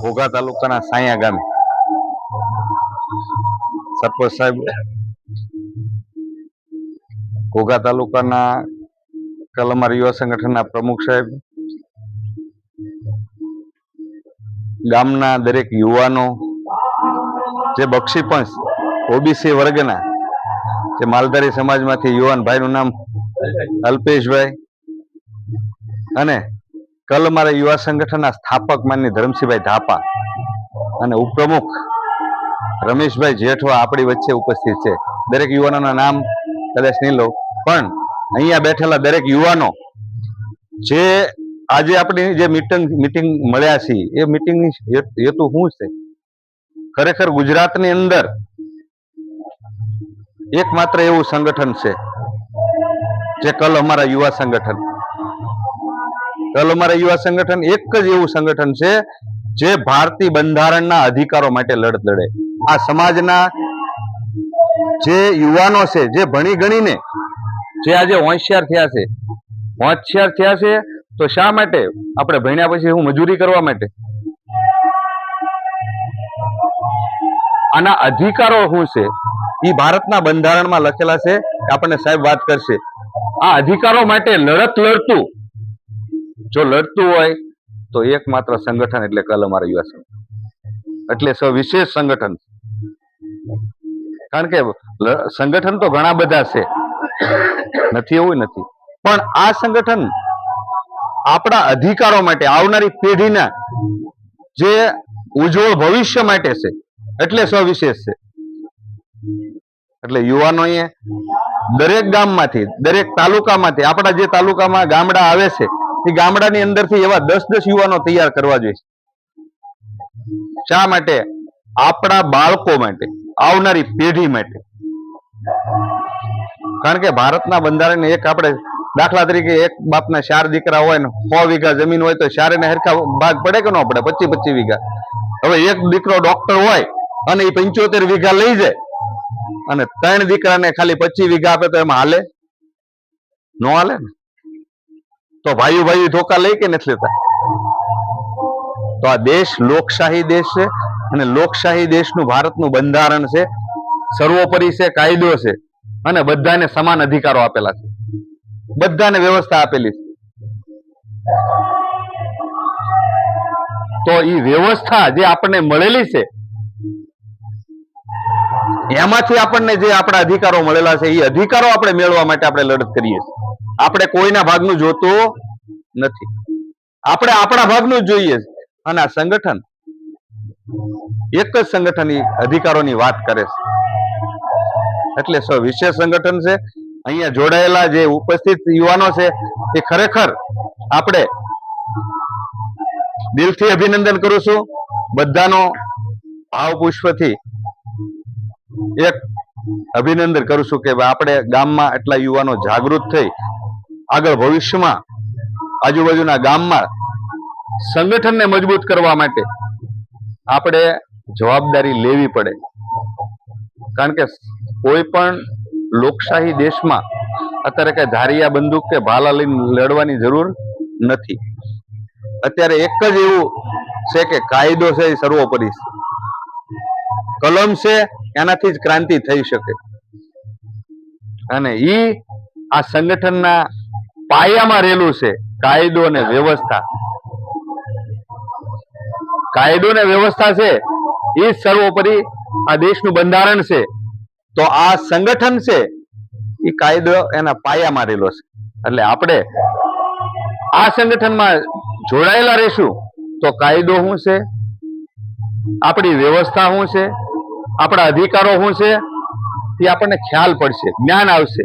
ઘોઘા તાલુકાના સાયા ગામે સરપંચ સાહેબ, ઘોઘા તાલુકાના કલમાર યુવા સંગઠનના પ્રમુખ સાહેબ, ગામના દરેક યુવાનો, જે બક્ષીપંચ ઓબીસી વર્ગના જે માલધારી સમાજમાંથી યુવાન ભાઈનું નામ અલ્પેશભાઈ અને કલમાર યુવા સંગઠનના સ્થાપક માનની ધરમસિંહભાઈ ધાપા અને ઉપપ્રમુખ રમેશભાઈ જેઠવા આપણી વચ્ચે ઉપસ્થિત છે. દરેક યુવાનોના નામ કદાચ નહીં લો, પણ અહીંયા બેઠેલા દરેક યુવાનો જે આજે આપણી જે મીટિંગ મળ્યા છીએ, એ મીટિંગની હેતુ શું છે? ખરેખર ગુજરાતની અંદર એકમાત્ર એવું સંગઠન છે જે કલ અમારા યુવા સંગઠન. કલ અમારા યુવા સંગઠન એક જ એવું સંગઠન છે જે ભારતીય બંધારણના અધિકારો માટે લડત લડે. આ સમાજના જે યુવાનો છે, જે ભણી ગણીને જે આજે હોશિયાર થયા છે, તો શા માટે? આપણે ભણ્યા પછી હું મજૂરી કરવા માટે? આના અધિકારો શું છે એ ભારતના બંધારણમાં લખેલા છે. આપણને સાહેબ વાત કરશે. આ અધિકારો માટે લડતું જો લડતું હોય તો એકમાત્ર સંગઠન એટલે કલ અમારા યુવા સંગઠન, એટલે વિશેષ સંગઠન. કારણ કે સંગઠન તો ઘણા બધા છે, નથી એવું નથી, પણ આ સંગઠન આપણા અધિકારો માટે, આવનારી પેઢીના જે ઉજ્જવળ ભવિષ્ય માટે છે, એટલે સવિશેષ છે. એટલે યુવાનોએ દરેક ગામમાંથી, દરેક તાલુકામાંથી, આપણા જે તાલુકામાં ગામડા આવે છે એ ગામડાની અંદરથી એવા 10-10 યુવાનો તૈયાર કરવા જોઈએ. શા માટે? આપણા બાળકો માટે, આવનારી પેઢી માટે. કારણ કે ભારતના બંધારણ એક આપણે દાખલા તરીકે એક બાપના 4 દીકરા હોય ને 100 વીઘા જમીન હોય તો 4 ને હરખા ભાગ પડે કે ન પડે? 25-25 વીઘા. હવે એક દીકરો ડોક્ટર હોય અને એ 75 વીઘા લઈ જાય અને 3 દીકરાને ખાલી 25 વીઘા આપે તો એમાં હાલે? ન હાલે ને. તો ભાઈ ધોકા લઈ કે નથી લેતા? તો આ દેશ લોકશાહી દેશ છે અને લોકશાહી દેશનું ભારતનું બંધારણ છે, સર્વોપરી છે, કાયદો છે અને બધાને સમાન અધિકારો આપેલા છે, બધાને વ્યવસ્થા આપેલી છે. તો એ વ્યવસ્થા જે આપણને મળેલી છે એમાંથી આપણને જે આપણા અધિકારો મળેલા છે, એ અધિકારો આપણે મેળવવા માટે આપણે લડત કરીએ છીએ. આપણે કોઈના ભાગનું જોતું નથી, આપણે આપણા ભાગનું જ જોઈએ. અને આ સંગઠન એક જ સંગઠન અધિકારોની વાત કરે છે, એટલે વિશેષ સંગઠન છે. અહીંયા જોડાયેલા જે ઉપસ્થિત યુવાનો છે એ ખરેખર આપણે દિલથી અભિનંદન કરું છું. બધાનો ભાવપુષ્પથી એક અભિનંદન કરું છું કે આપણે ગામમાં એટલા યુવાનો જાગૃત થઈ આગળ ભવિષ્યમાં આજુબાજુના ગામમાં સંગઠનને મજબૂત કરવા માટે આપણે જવાબદારી લેવી પડે. કારણ કે કોઈ પણ લોકશાહી દેશમાં અત્યારે કઈ ધારિયા બંદૂક કે ભાલા લઈને લડવાની જરૂર નથી. અત્યારે એક જ એવું છે કે કાયદો છે એ સર્વોપરી છે, કલમ છે એનાથી જ ક્રાંતિ થઈ શકે. અને આ સંગઠનના પાયામાં રહેલું છે કાયદો અને વ્યવસ્થા. કાયદો અને વ્યવસ્થા છે એ સર્વોપરી આ દેશનું બંધારણ છે. તો આ સંગઠન છે એ કાયદો એના પાયામાં રહેલો છે. એટલે આપણે આ સંગઠનમાં જોડાયેલા રહેશું તો કાયદો શું છે, આપણી વ્યવસ્થા શું છે, આપણા અધિકારો શું છે એ આપણને ખ્યાલ પડશે, જ્ઞાન આવશે.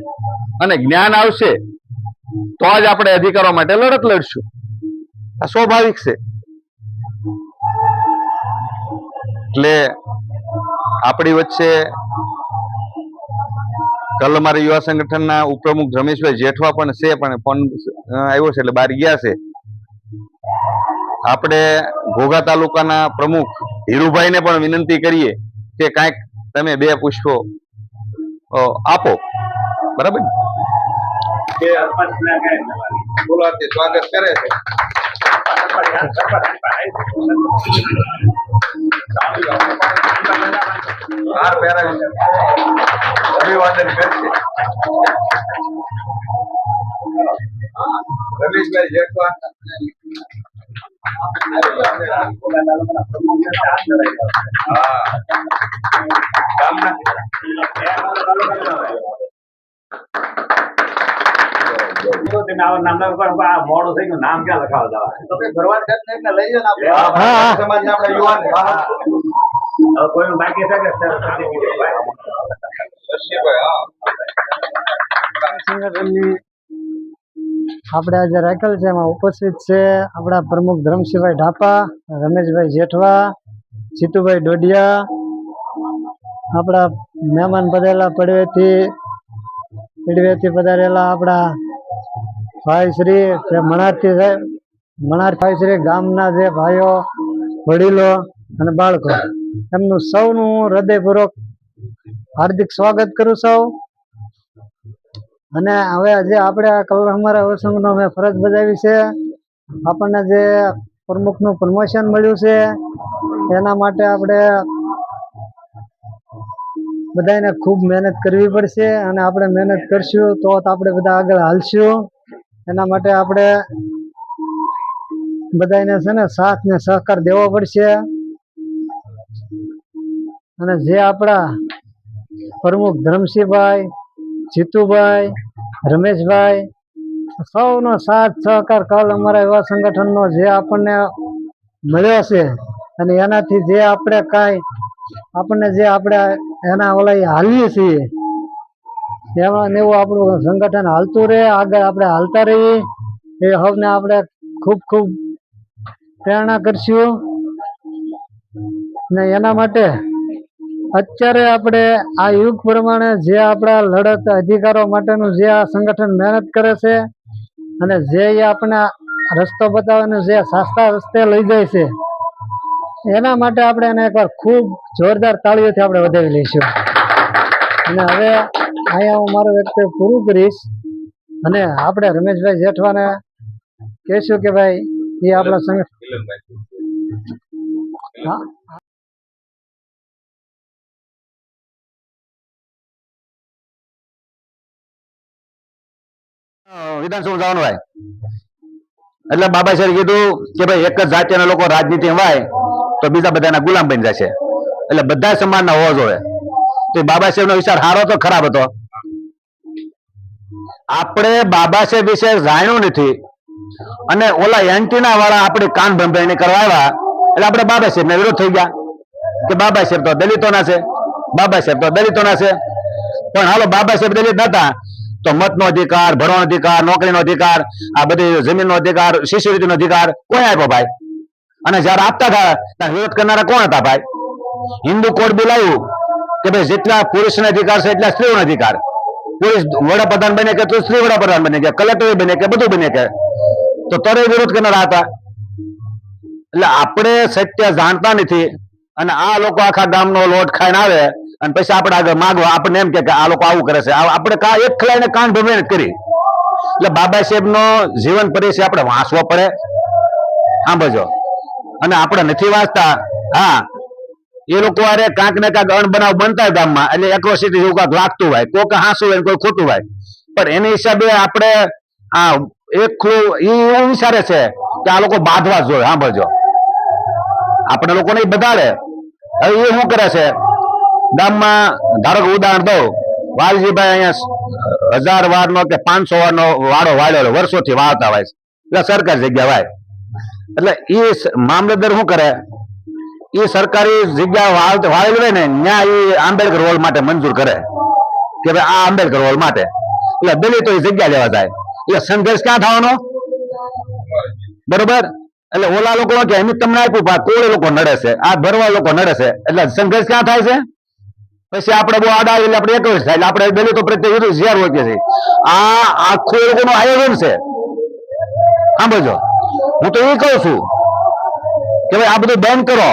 અને જ્ઞાન આવશે તો જ આપણે અધિકારો માટે લડત લડશું. આ સ્વાભાવિક છે. એટલે આપણી વચ્ચે કલમાર યુવા સંગઠનના ઉપપ્રમુખ રમેશભાઈ જેઠવા પણ છે, પણ ફોન આવ્યો છે એટલે બહાર ગયા છે. આપણે ઘોઘા તાલુકાના પ્રમુખ હીરુભાઈને પણ વિનંતી કરીએ કે કાંઈક તમે 2 પુષ્પો આપો. બરાબર ને? સ્વાગત કરે છે. રમેશભાઈ જેઠવા મોડું થઈ ગયું નામ ક્યાં લખાવવા લઈ જાઓ સમાજ આપણા યુવાન કોઈ બાકી છે કે સંગઠનની આપણે આજે રાખેલ છે એમાં ઉપસ્થિત છે આપણા પ્રમુખ ધરમસિંહભાઈ ઢાપા, રમેશભાઈ જેઠવા, જીતુભાઈ ડોડિયા, આપણા મહેમાન પધારેલા પડવેથી પધારેલા આપણા ભાઈ શ્રી મણાર ભાઈ શ્રી, ગામના જે ભાઈઓ વડીલો અને બાળકો, એમનું સૌનું હૃદયપૂર્વક હાર્દિક સ્વાગત કરું સૌ. અને હવે જે આપણે આ કલર અમારા અવસંગનો મેં ફરજ બજાવી છે, આપણને જે પ્રમુખનું પ્રમોશન મળ્યું છે એના માટે આપણે બધાને ખૂબ મહેનત કરવી પડશે અને આપણે મહેનત કરશું તો આપણે બધા આગળ હાલશું. એના માટે આપણે બધાને છે ને સાથ ને સહકાર દેવો પડશે. અને જે આપણા પ્રમુખ ધરમસિંહભાઈ, જીતુભાઈ, રમેશભાઈ, સૌનો સાથ સહકાર કલ અમારા યુવા સંગઠનનો જે આપણને મળ્યો છે અને એનાથી જે આપણે આપણને જે આપણે એના ઓલા હાલીએ છીએ એમાં એવું આપણું સંગઠન હાલતું રહે, આગળ આપણે હાલતા રહીએ એ હવને આપણે ખૂબ ખૂબ પ્રેરણા કરશું. ને એના માટે અત્યારે આપણે આ યુગ પ્રમાણે જે આપણા લડત અધિકારો માટેનું જે આ સંગઠન મહેનત કરે છે અને જે આપણે રસ્તો બતાવવાનો જે સાચા રસ્તે લઈ જાય છે એના માટે આપણે એને એકવાર ખૂબ જોરદાર તાળીઓથી આપણે વધાવી લઈશું. અને હવે અહીંયા હું મારું વ્યક્તિ પૂરું કરીશ અને આપણે રમેશભાઈ જેઠવાને કહેશું કે ભાઈ એ આપણા સંગઠન વિધાનસભા જવાનું હોય એટલે બાબા સાહેબ કીધું કે ભાઈ એક જ જાતિના લોકો રાજનીતિ હોય તો બીજા બધાના ગુલામ બની જશે, એટલે બધા સમાજના હોવા જોઈએ. તો બાબા સાહેબ નો વિચાર સારો હતો ખરાબ હતો? આપણે બાબા સાહેબ વિશે જાણ્યું નથી અને ઓલા એન્ટીના વાળા આપણે કાન ભંભેરણી કરવા આવ્યા એટલે આપણે બાબા સાહેબ ને વિરોધ થઈ ગયા કે બાબા સાહેબ તો દલિતોના છે, બાબા સાહેબ તો દલિતોના છે. પણ હાલો બાબા સાહેબ દલિત નતા તો મતનો અધિકાર, ભણવાનો અધિકાર, નોકરીનો અધિકાર, આ બધી જમીનનો અધિકાર, શિષ્યવૃત્તિનો અધિકાર કોણ આપ્યો ભાઈ? અને જયારે આપતા હતા ત્યારે વિરોધ કરનારા કોણ હતા ભાઈ? હિન્દુ કોડ બિલ આવ્યું કે ભાઈ જેટલા પુરુષના અધિકાર છે એટલા સ્ત્રીઓનો અધિકાર. પુરુષ વડાપ્રધાન બને કે સ્ત્રી વડાપ્રધાન બને કે કલેક્ટર બને કે બધું બને કે, તો તરે વિરોધ કરનારા હતા. એટલે આપણે સત્ય જાણતા નથી અને આ લોકો આખા ગામનો લોટ ખાઈને આવે અને પછી આપણે આગળ માગવા આપણને એમ કે આ લોકો આવું કરે છે. આપણે એક ખલાઈને કાન ભમેણ કરી. એટલે બાબા સાહેબ નો જીવન પરિચય આપણે વાંચવો પડે, સાંભળજો. અને આપણે નથી વાંચતા, હા એ લોકો અરે કાંક ને કાંક અણબનાવ બનતા ગામમાં એટલે એક્રોસિટી જેવું કાંક લાગતું હોય, કોઈક હાંસું હોય કોઈ ખોટું હોય, પણ એની હિસાબે આપણે આ એકલું એવું વિચારે છે કે આ લોકો બાંધવા જ જોઈએ. સાંભળજો, આપણે લોકો ને બધાડે. હવે એ શું કરે છે ગામમાં, ધારો કે ઉદાહરણ દઉં, વાલજીભાઈ અહીંયા 1000 વારનો કે 500 વારનો વાડો વાળેલો વર્ષોથી વાવતા હોય એટલે સરકારી જગ્યા વાય એટલે એ મામલતદાર શું કરે, એ સરકારી જગ્યા વાળેલી હોય ને ત્યાં એ આંબેડકર હોલ માટે મંજૂર કરે કે ભાઈ આ આંબેડકર હોલ માટે, એટલે દલિતો એ જગ્યા લેવા જાય. એટલે સંઘર્ષ ક્યાં થવાનો? બરોબર. એટલે ઓલા લોકો કે એમ તમને આપ્યું કોળે લોકો નડે છે, આ ભરવા લોકો નડે છે, એટલે સંઘર્ષ ક્યાં થાય છે? પછી આપણે બહુ આડા એટલે આપણે એક જ થાય એટલે આપણે દલિતો પ્રત્યે વિરુદ્ધ ઝેર હોય છે. આ આખું એ લોકોનું આયોજન છે. સાંભળજો, હું તો એ કહું છું કે ભાઈ આ બધું બંધ કરો.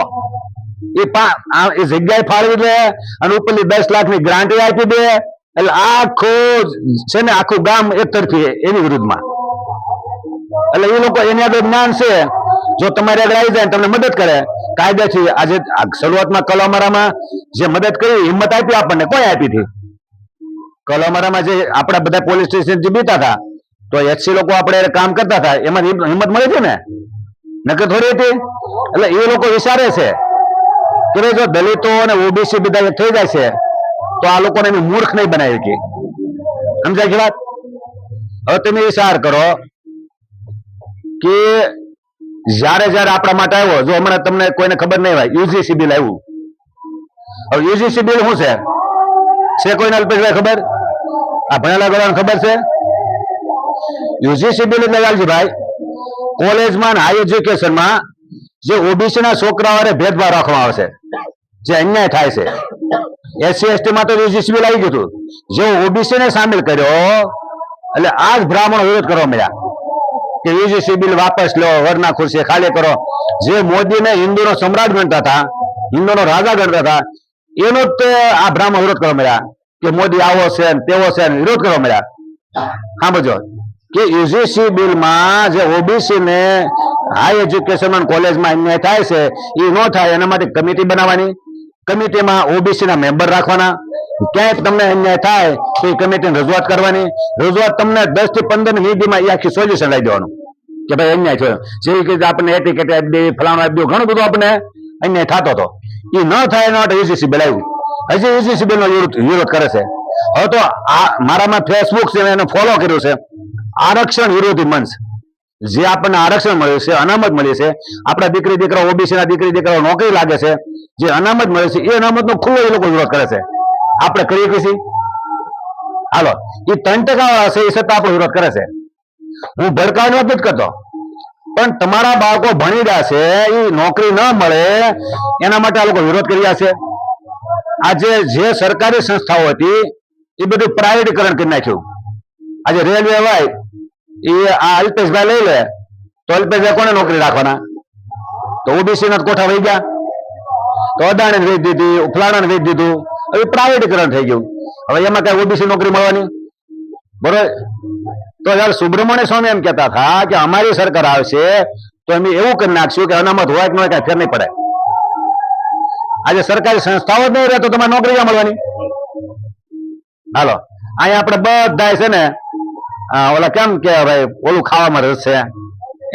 એ જગ્યાએ ફાળવી દે અને ઉપરની 10 લાખની ગ્રાન્ટ આપી દે એટલે આખું છે ને આખું ગામ એક તરફી એની વિરુદ્ધમાં. એટલે એ લોકો એની આગળ જ્ઞાન છે જો તમારે આગળ આવી જાય ને તમને મદદ કરે કાયદેથી. આજે શરૂઆતમાં કલમરામાં જે મદદ કરી હિંમત આપી આપણને કોઈ આપી હતી? કલમરામાં જે આપણા બધા પોલીસ સ્ટેશન જે બીતા હતા તો એચસી લોકો આપણે કામ કરતા હતા એમાં હિંમત મળી હતી ને, નકર થોડી હતી. એટલે એ લોકો વિચારે છે કે ભાઈ જો દલિતો અને ઓબીસી બધા થઈ જાય છે તો આ લોકોને મૂર્ખ નહીં બનાવી કે. સમજાય કે વાત? હવે તમે વિચાર કરો કે જયારે આપણા માટે આવ્યો, જો હમણાં તમને કોઈને ખબર નહીં હોય યુજીસી બિલ આવ્યું. હવે યુજીસી બિલ શું છે કોઈને અલ્પેશભાઈ ખબર? આ ભણેલા ગણાને ખબર છે? યુજીસી બિલ એટલે લાલજીભાઈ કોલેજમાં હાઈ એજ્યુકેશનમાં જે ઓબીસી ના છોકરાઓને ભેદભાવ રાખવામાં આવશે, જે અન્યાય થાય છે. એસસી એસટી માં તો યુજીસી બિલ આવી ગયું હતું. જે ઓબીસી ને સામેલ કર્યો એટલે આ જ બ્રાહ્મણો વિરોધ કરવા મળ્યા કે યુજીસી બિલ વાપસ લો, વરના ખુરશી ખાલી કરો. જે મોદીને હિન્દુનો સમ્રાટ ગણતા હતા, હિન્દુનો રાજા ગણતા હતા, એનો જ આ બ્રાહ્મણ વિરોધ કરવા મળ્યા કે મોદી આવો છે તેવો છે, વિરોધ કરવા મળ્યા. હા બજો કે યુજીસી બિલમાં જે ઓબીસી ને હાઈ એજ્યુકેશન કોલેજમાં અન્યાય થાય છે એ ન થાય એના માટે કમિટી બનાવવાની, કમિટીમાં ઓબીસી ના મેમ્બર રાખવાના. ક્યાંય તમને અન્યાય થાય તો એ કમિટીને રજૂઆત કરવાની. રજૂઆત તમને 10 થી 15 મિનિટમાં એ આખી સોલ્યુશન લઈ દેવાનું કે ભાઈ અન્યાય થયો. જેવી રીતે આપણે એટીકેટ આપી દઈએ, ફલાણું આપી દઉં, ઘણું બધું આપણે અન્યાય થતો હતો. એ ન થાય એના માટે યુજીસી બિલ આવ્યું. હજી યુજીસી બિલ નો વિરોધ કરે છે. હવે તો આ મારામાં ફેસબુક છે, એને ફોલો કર્યું છે આરક્ષણ વિરોધી મંચ. જે આપણને આરક્ષણ મળ્યું છે, અનામત મળી છે, આપણા દીકરી દીકરા ઓબીસી ના દીકરી દીકરાઓ નોકરી લાગે છે, જે અનામત મળે છે એ અનામત નો ખૂબ એ લોકો વિરોધ કરે છે. આપણે કરીએ કે હાલો એ 3% વાળા છે એ છતાં આપણો વિરોધ કરે છે. હું ભડકાવાની વાત નથી કરતો, પણ તમારા બાળકો ભણી રહ્યા છે એ નોકરી ન મળે એના માટે આ લોકો વિરોધ કરી રહ્યા છે. આજે જે સરકારી સંસ્થાઓ હતી એ બધું પ્રાઇવેટીકરણ કરી નાખ્યું. આજે રેલવે હોય એ આ અલ્પેશભાઈ લઈ લે તો અલ્પેશભાઈ કોને નોકરી રાખવાના? તો ઓબીસી ના કોઠા વહી ગયા, તો અદાણી વેચી દીધી, ફલાણાને વેચી દીધું, હવે પ્રાઇવેટીકરણ થઈ ગયું. હવે એમાં કઈ ઓબીસી નોકરી મળવાની? બરોબર. તો યાર સુબ્રમણ્ય સ્વામી એમ કહેતા હતા કે અમારી સરકાર આવશે તો અમે એવું કરી નાખશું કે અનામત હોય કે ન હોય કઈ ફેર નહીં પડે. આજે સરકારી સંસ્થાઓ જ નહીં રહે તો તમારે નોકરી ક્યાં મળવાની? હાલો અહીંયા આપણે બધા છે ને ઓલા કેમ કે ભાઈ ઓલું ખાવામાં રસ છે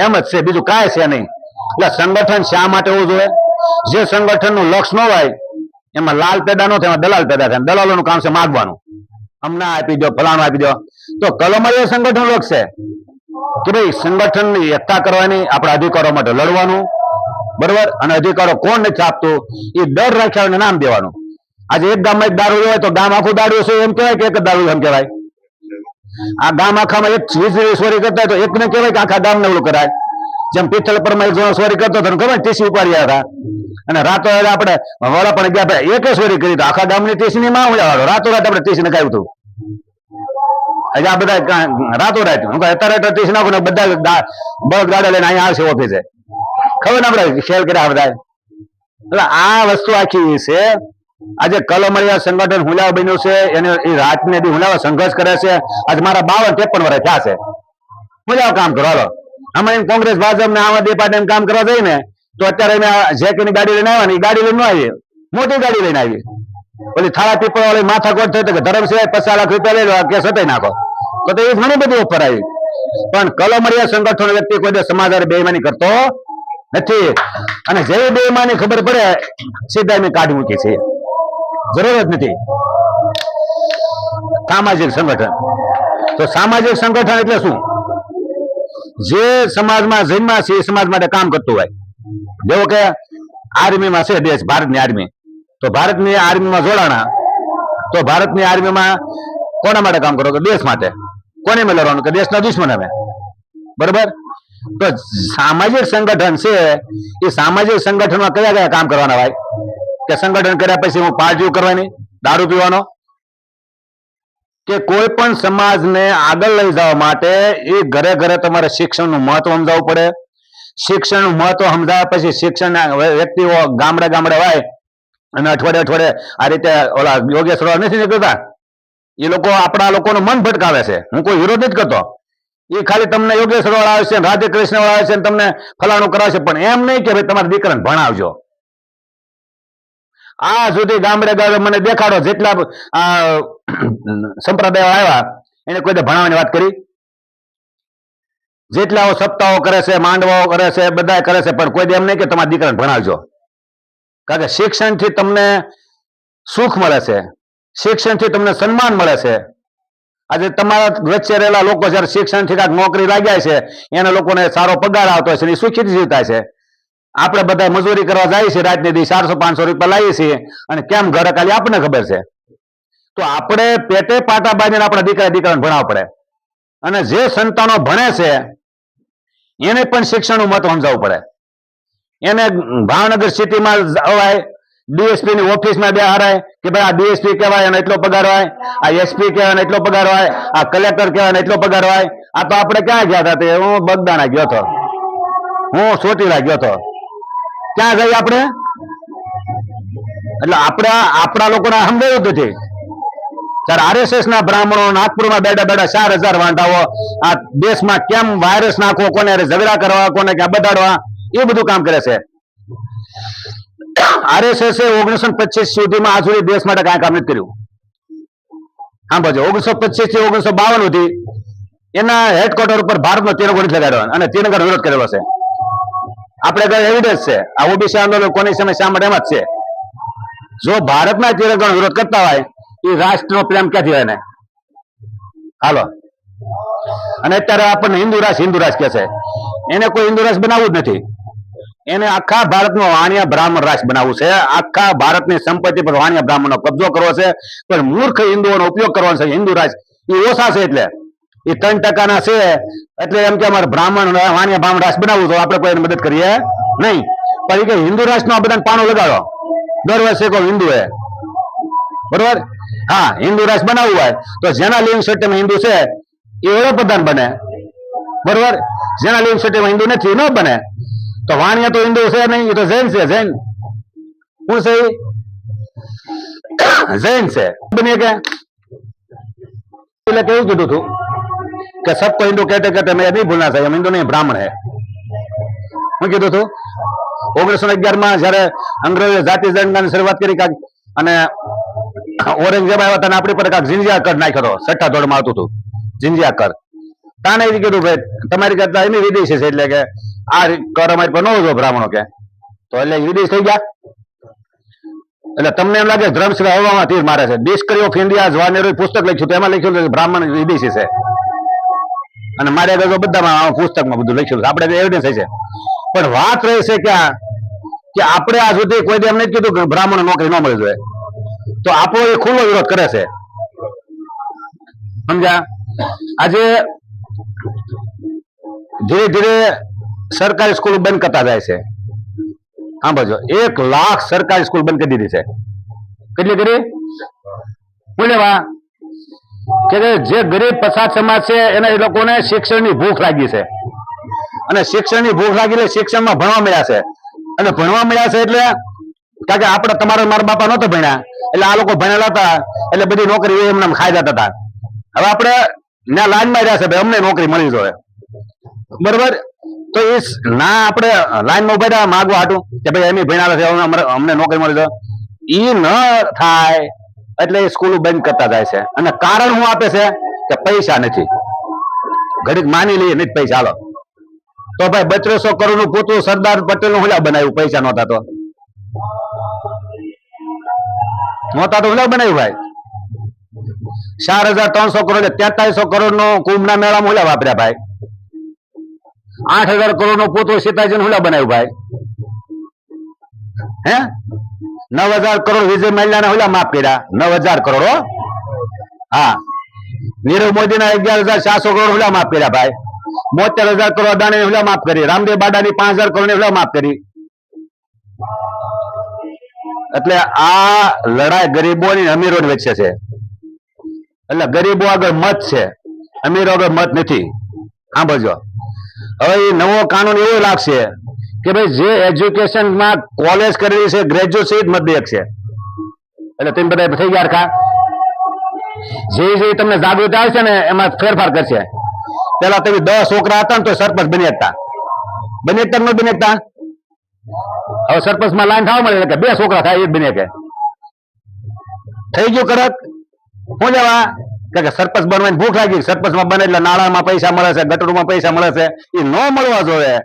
એમ જ છે, બીજું કાંઈ છે નહીં. એટલે સંગઠન શા માટે હોવું જોઈએ? જે સંગઠન નું લક્ષ ન હોય એમાં લાલ પેદા ન થાય, એમાં દલાલ પેદા થાય. દલાલોનું કામ છે માગવાનું, અમને આપી દો, ફલાણું આપી દો. તો કલમરીય સંગઠન લક્ષ છે કે ભાઈ સંગઠન ની એકતા કરવાની, આપણા અધિકારો માટે લડવાનું, બરોબર. અને અધિકારો કોણ નથી આપતું એ ડર રાખ્યા નામ દેવાનું. આજે એક ગામમાં એક દારૂ હોય તો ગામ આખું દારૂ છે એમ કહેવાય કે એક જ દારૂ એમ કહેવાય? આ ગામ આખામાં એક વીજળી ચોરી કરતા હોય તો એકને કહેવાય કે આખા ગામને ઓલું કરાય? જેમ પિત્તલપરમાં એક જણો ચોરી કરતો હતો ખબર ટીસી ઉપાડ્યા હતા અને રાતો આપણે વડા પણ ગયા ભાઈ એકે ચોરી કરી તો આખા ગામની ટીસી ની માં ઉડાડો, રાતો રાત આપણે ટીસી નખાવ્યું હતું. આજે આ બધા રાતો રાત અત્યારે ટીસી નાખું ને બધા બળદ ગાડા લઈને અહીંયા આવશે ઓફિસે, ખબર ને આપણે ખેલ કર્યા બધા. એટલે આ વસ્તુ આખી છે. આજે કલમરિયા સંગઠન હુલાવા બન્યું છે, એને એ રાતને બી હુલાવા સંઘર્ષ કરે છે. આજે મારા 52-53 વર્ષ થયા છે. મજા કામ કરો. હાલો આમાં કોંગ્રેસ ભાજપ ને આમ આદમી પાર્ટી કામ કરવા જઈએ ને તો અત્યારે જેકની ગાડી લઈને આવ્યા ને એ ગાડી લઈને ન આવી, મોટી ગાડી લઈને આવી. ઓલી થાળા પીપળ વાળી માથાકોટ થઈ કે ધર્મ સિવાય 50 લાખ રૂપિયા લઈ લો, કેસ હટાઈ નાખો. તો એ ઘણી બધી ઓફર આવી. પણ કલમરિયા સંગઠન વ્યક્તિ કોઈ સમાજ બેઈમાની કરતો નથી. અને જેવી બેઈમાની ખબર પડે સીધા એની કાઢી મૂકી છે, જરૂર જ નથી. સામાજિક સંગઠન તો સામાજિક સંગઠન એટલે શું? જે સમાજમાં જન્મ્યા છે એ સમાજ માટે કામ કરતું હોય. જેવો કે આર્મીમાં છે દેશ, ભારતની આર્મી, તો ભારતની આર્મીમાં જોડાણા તો ભારતની આર્મીમાં કોના માટે કામ કરો? તો દેશ માટે. કોને મેં લડવાનું? કે દેશના દુશ્મન અમે, બરોબર. તો સામાજિક સંગઠન છે એ સામાજિક સંગઠનમાં કયા કયા કામ કરવાના હોય? કે સંગઠન કર્યા પછી હું પાર્ટીઓ કરવાની, દારૂ પીવાનો, કે કોઈ પણ સમાજને આગળ લઈ જવા માટે એ ઘરે ઘરે તમારે શિક્ષણનું મહત્વ સમજાવવું પડે. શિક્ષણનું મહત્વ સમજાવ્યા પછી શિક્ષણ વ્યક્તિઓ ગામડે ગામડે હોય અને અઠવાડિયે આ રીતે ઓલા યોગેશ્વર નથી નીકળતા, એ લોકો આપણા લોકોનું મન ભટકાવે છે. હું કોઈ વિરોધ નથી કરતો, એ ખાલી તમને યોગેશ્વર વાળા આવશે, રાધે કૃષ્ણ વાળા આવશે, તમને ફલાણું કરાવશે, પણ એમ નહીં કે ભાઈ તમારા દીકરાને ભણાવજો. આ સુધી ગામડે ગામડે મને દેખાડો જેટલા સંપ્રદાયો આવ્યા એને કોઈ ભણાવવાની વાત કરી? જેટલા સપ્તાહો કરે છે, માંડવાઓ કરે છે, બધા કરે છે, પણ કોઈ એમ નહીં કે તમારા દીકરાને ભણાવજો. કારણ કે શિક્ષણથી તમને સુખ મળે છે, શિક્ષણથી તમને સન્માન મળે છે. આજે તમારા વચ્ચે રહેલા લોકો જયારે શિક્ષણથી કાંઈક નોકરી લાગ્યા છે, એના લોકોને સારો પગાર આવતો છે, એ સુખી જીવતા છે. આપણે બધા મજૂરી કરવા જઈએ છીએ, રાતની દી 400-500 રૂપિયા લાવીએ છીએ, અને કેમ ઘરે ખાલી આપણને ખબર છે. તો આપણે પેટે પાટા બાંધીને આપણા દીકરાને ભણાવવા પડે. અને જે સંતાનો ભણે છે એને પણ શિક્ષણનું મહત્વ સમજાવવું પડે. એને ભાવનગર સિટીમાં જવાય, ડીએસપી ની ઓફિસમાં બે હારાય કે ભાઈ આ ડીએસપી કહેવાય અને એટલો પગાર હોય, આ એસપી કહેવાય ને એટલો પગાર હોય, આ કલેક્ટર કહેવાય ને એટલો પગાર હોય. આ તો આપણે ક્યાં ગયા હતા? તે હું બગદાણા ગયો હતો, હું ચોટીલા ગયો હતો. ક્યાં જઈએ આપણે? એટલે આપણા લોકોને સમજાયું જ નથી. ત્યારે આરએસએસ ના બ્રાહ્મણો નાગપુરમાં બેઠા બેઠા 4000 વાંધાઓ આ દેશમાં કેમ વાયરસ નાખવો, કોને ઝઘડા કરવા, કોને ક્યાં બતાડવા, એ બધું કામ કરે છે. આરએસએસ 1925 સુધીમાં આજ સુધી દેશ માટે કાંઈ કામ નથી કર્યું. હા બાજુ 1925 થી 1952 સુધી એના હેડક્વાર્ટર ઉપર ભારતનો તિરંગો નથી લગાડ્યો અને તિરંગાનો વિરોધ કરેલો છે. આપણે કઈ એવિડન્સ છે? આ ઓબીસી આંદોલન કોની સામે શા માટે એમ જ છે. જો ભારતના તિરંગાનો વિરોધ કરતા હોય એ રાષ્ટ્રનો પ્રેમ ક્યાંથી હોય ને? હાલો. અને અત્યારે આપણને હિન્દુ રાષ્ટ્ર કે છે. એને કોઈ હિન્દુ રાષ્ટ્ર બનાવવું જ નથી. એને આખા ભારતનો વાણિયા બ્રાહ્મણ રાષ્ટ્ર બનાવવું છે. આખા ભારતની સંપત્તિ પર વાણિયા બ્રાહ્મણનો કબજો કરવો છે. પણ મૂર્ખ હિન્દુઓનો ઉપયોગ કરવાનો છે. હિન્દુ રાષ્ટ્ર એ ઓછા છે, એટલે એ 3% છે. એટલે એમ કે અમારે બ્રાહ્મણ વાણિયા બ્રાહ્મણ રાષ્ટ્ર બનાવવું તો આપણે કોઈ મદદ કરીએ નહીં. પણ એ કે હિન્દુ રાષ્ટ્રનો આ બધાને પાણું લગાડો. દર વર્ષે કોઈ હિન્દુ હે, બરોબર? હા, હિન્દુ રાષ્ટ્ર બનાવવું હોય તો જેના લિવિંગ સર્ટિફિકેટમાં હિન્દુ છે એ વડાપ્રધાન બને, બરોબર? જેના લિવિંગ સર્ટિફિકેટમાં હિન્દુ નથી ન બને. તો વાણિયા તો હિન્દુ છે નહીં, એ તો જૈન છે. જૈન શું છે? જૈન છે. બને કે એટલે કેવું કીધું તું કે સબકો હિન્દુ કહેતે કહેતે મેં નહીં ભૂલના चाहिए, હિન્દુ નહીં બ્રાહ્મણ હે. શું કીધું તું? 1911 જયારે અંગ્રેજો જાતિ જનગણનાની શરૂઆત કરી અને ઔરંગઝેબ આવ્યા હતા આપણી પર જિંજિયા કર નાખ્યો હતો. 6ઠા ધોરણમાં આવતું હતું જિંજિયા કર. તાને એ કીધું ભાઈ તમારી કરતા એની વિદેશી છે, એટલે કે આ કર અમારી પર ન હોય બ્રાહ્મણો કે, તો એટલે વિદેશ થઈ ગયા. એટલે તમને એમ લાગે ધર્મશીલા હવામાં તીર મારે છે. ડિસ્કવરી ઓફ ઇન્ડિયા જવાહરલાલ પુસ્તક લખ્યું તો એમાં લખ્યું કે બ્રાહ્મણ વિદેશી છે, અને મારે આગળ બધામાં પુસ્તકમાં બધું લખ્યું. આપણે એવિડન્સ છે. પણ વાત રહી છે કે આપણે આ સુધી કોઈ એમ નથી કીધું કે બ્રાહ્મણ નોકરી ન મળી જોઈએ. તો આપણો એ ખુલ્લો વિરોધ કરે છે, સમજ્યા? આજે ધીરે ધીરે સરકારી સ્કૂલ બંધ કરતા જાય છે. હા બાજુ 1 લાખ સરકારી સ્કૂલ બંધ કરી દીધી છે. કેટલી કરી? બોલેવા કે જે ગરીબ પછાત સમાજ છે એના એ લોકોને શિક્ષણની ભૂખ લાગી છે, અને શિક્ષણની ભૂખ લાગી એટલે શિક્ષણમાં ભણવા મળ્યા છે. અને ભણવા મળ્યા છે એટલે કારણ કે આપણે મારા બાપા નહોતો ભણ્યા, એટલે આ લોકો ભણેલા હતા, એટલે બધી નોકરી એમને ખાઈ જતા હતા. હવે આપણે ત્યાં લાઈનમાં રહ્યા છે, ભાઈ અમને નોકરી મળી જોઈએ, બરોબર? તો એ ના આપણે લાઈનમાં ઉભા રહ્યા માગવા હાટું કે ભાઈ એમ ભણ્યા છે, અમને નોકરી મળી જાય, એ ન થાય. એટલે એ સ્કૂલો બંધ કરતા જાય છે. અને કારણ શું આપે છે કે પૈસા નથી. ઘડીક માની લઈએ નહીં પૈસા, હાલો તો ભાઈ 3200 કરોડ નું પોતું સરદાર પટેલ નું હુલા બનાવ્યું, પૈસા નહોતા તો હુલા બનાવ્યું ભાઈ. 4300 કરોડ 4300 કરોડ નો કુંભના મેળામાં હુલા વાપર્યા ભાઈ. 8000 કરોડ નું પોતું સીતાજી હુલા બનાવ્યું ભાઈ. હે 9000 કરોડ વિજય મલ્યા હુલા માફ કર્યા. 9000 કરોડ. હા, નીરવ મોદી ના 11400 કરોડ હુલા માફ કર્યા ભાઈ. 72000 કરોડ અદાણી હુલા માફ કરી. રામદેવ બાડાની 5000 કરોડ હુલા માફ કરી. એટલે આ લડાઈ ગરીબોની અમીરોની વચ્ચે છે. એટલે ગરીબો આગળ મત છે, અમીરો આગળ મત નથી. હા બોલજો. હવે એ નવો કાનૂન એવો લાગશે કે ભાઈ જે એજ્યુકેશનમાં કોલેજ કરેલી છે, ગ્રેજ્યુએટ છે, મત દે છે. એટલે તમે બધા થઈ ગયા ખા જે તમને જાગૃતિ આવશે ને એમાં ફેરફાર કરશે. પેલા તમે 10 છોકરા હતા ને તો સરપંચ બની શકતા ન બની શકતા. હવે સરપંચમાં લાઈન થવા મળે કે 2 છોકરા થાય એ જ બની શકે. થઈ ગયું કરક શું જવા કે સરપંચ બનવાની ભૂખ લાગી. સરપંચમાં બને એટલે નાણાંમાં પૈસા મળે છે, ગટરમાં પૈસા મળે છે, એ ન મળવા જોઈએ.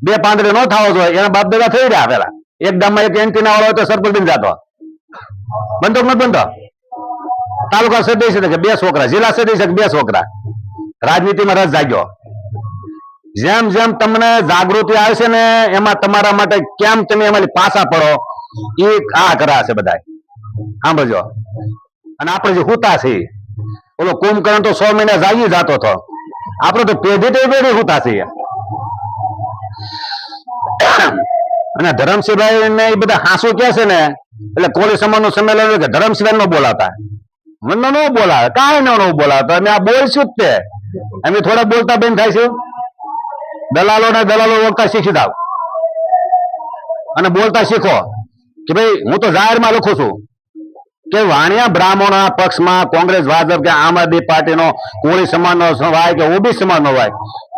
2 પાંદડે ન થવો જોઈએ. એના બાપ દાદા થઈ રહ્યા પેલા. એક ગામમાં એક એન્ટીના વાળો હોય તો સરપંચ બની જતો. બનતો કે નથી બનતો? તાલુકા સદસ્ય છે કે 2 છોકરા, જિલ્લા સદસ્ય છે કે 2 છોકરા. રાજનીતિમાં રસ જાગ્યો. જેમ જેમ તમને જાગૃતિ આવશે ને એમાં તમારા માટે કેમ તમે એમાંથી પાછા પડો એ આ કરાશે બધા. સાંભળજો. અને આપણે જે હુતા છીએ, ઓલો કુંભકર્ણ તો 100 મહિના જાગી જતો હતો. આપણે તો પેઢી તે પેઢી હુતા છીએ. અને ધરમસિંહભાઈ ને એ બધા હાસુ કે છે ને એટલે કોળી સમાજનું સંમેલન કે ધરમસિંહભાઈ નો બોલાવતા, મને ન બોલાવે, કાંઈ ન બોલાવતા. અમે આ બોલશું જ તે. અમે થોડા બોલતા બંધ થાય છે. દલાલો બોલતા શીખી જાવ અને બોલતા શીખો કે ભાઈ હું તો જાહેરમાં લખું છું કે વાણિયા બ્રાહ્મણોના પક્ષમાં કોંગ્રેસ, ભાજપ કે આમ આદમી પાર્ટીનો, કોળી સમાજનો હોય કે ઓબીસી સમાજનો હોય,